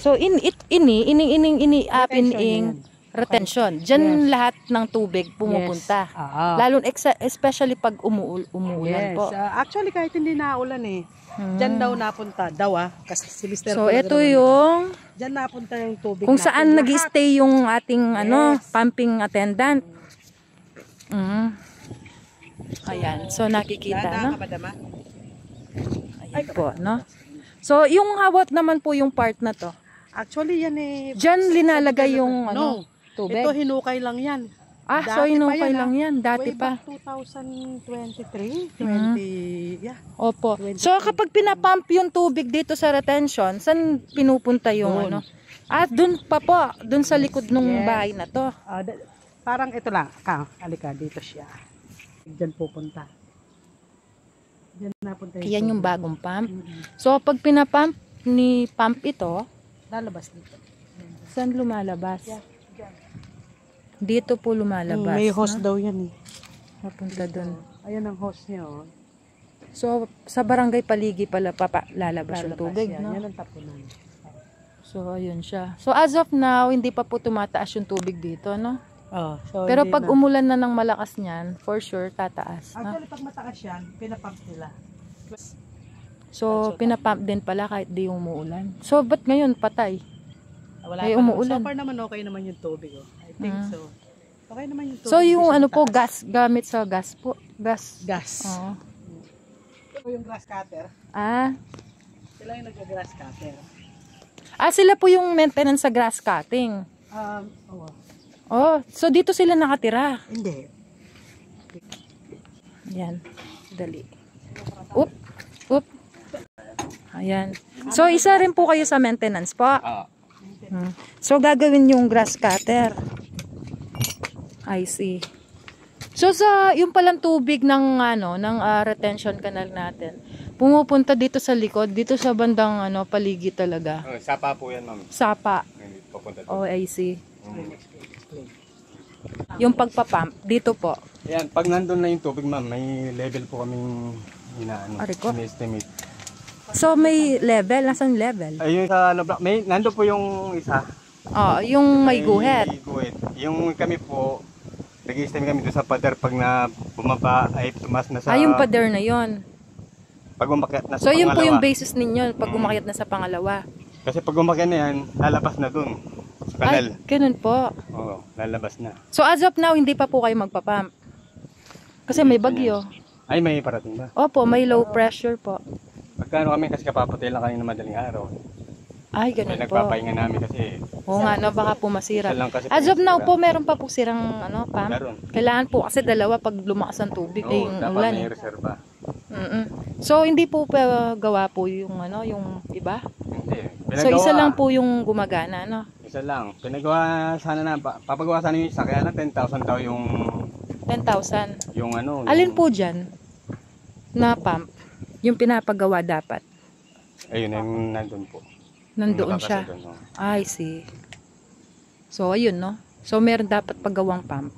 So ining retention. Diyan lahat ng tubig pumupunta. Lalo especially pag umuulan po. Actually kahit hindi naulan eh. Diyan daw napunta kasi si Mr. So ito yung diyan napunta yung tubig kung saan nag-stay yung ating pumping attendant. Ayan. So nakikita no. Ayan po no. So yung hawak naman po yung part na to. Actually yan eh. Diyan linalagay yung tubig. Ito hinukay lang yan. So hinukay lang yan. Dati pa. 2023, Opo. So kapag pinapump yung tubig dito sa retention, saan pinupunta yung dun pa po, dun sa likod ng bahay na to. Parang ito lang. Halika, dito siya. Diyan pupunta. Diyan napunta yung yan yung bagong pump. So pag pinapump ni pump ito, lalabas dito. saan lumalabas? Dito po lumalabas. May hose daw yan eh. Papunta dun. Ayan ang hose niya oh. So sa barangay Paligi pala lalabas yung tubig. Yan. No? Yan ang tapunan. So ayun siya. So as of now, hindi pa po tumataas yung tubig dito, no? So pero pag umulan na ng malakas niyan, for sure tataas. Actually pag mataas yan, pinapump nila. So pinapump din pala kahit di umuulan. So ba't ngayon patay? Wala ay umuulan. So far naman okay naman yung tubig oh. I think so. Okay naman yung tubig. So yung po gas, gamit sa gas po. Gas. Oo. Ito yung grass cutter. Sila yung nag-grass cutter. Sila po yung maintenance sa grass cutting. So dito sila nakatira. Hindi. Yan. Dali. Oop. Ayan. So isa rin po kayo sa maintenance po. So gagawin yung grass cutter. I see. So sa yung palang tubig ng retention canal natin, pumupunta dito sa likod, dito sa bandang Paligi talaga. Sapa po yan, ma'am. Sapa. I see. Yung pagpapump dito po. Yan, pag nandun na yung tubig, ma'am, may level po kaming ini-estimate. So may level, nasaan level? Ayun sa may nando po yung isa. Yung may guhit. Yung kami po nag-i-estimate kami doon sa pader pag na bumaba ay tumas na sa yung pader na yon. Pag umakyat na sa pangalawa. So yun po yung pangalawa. basis ninyo pag umakyat na sa pangalawa. Kasi pag umakyat na yan, lalabas na doon sa kanal. Ganun po. Oo, lalabas na. So as of now, hindi pa po kayo magpapump? Kasi may bagyo. Ay, may parating ba? Opo, may low pressure po. Pagkano kami kasi kapapatay lang kanina madaling araw. Ay, ganun po. Nagpapahinga namin kasi. Oo nga, baka po masira. As of now po, meron pa po sirang pump. Meron. Kailangan po kasi dalawa pag lumakas ang tubig. Yung dapat ulan. may reserva. So, hindi po pa gawa po yung yung iba? Hindi. So, isa lang po yung gumagana, no? Isa lang. Pinagawa sana papagawa sana yung isa. Kaya lang 10,000 daw yung 10,000. Yung Alin po dyan na pump? Yung pinapagawa dapat? Ayun, nandun po. Nandoon siya. I see. So, ayun, no? So, meron dapat paggawang pump.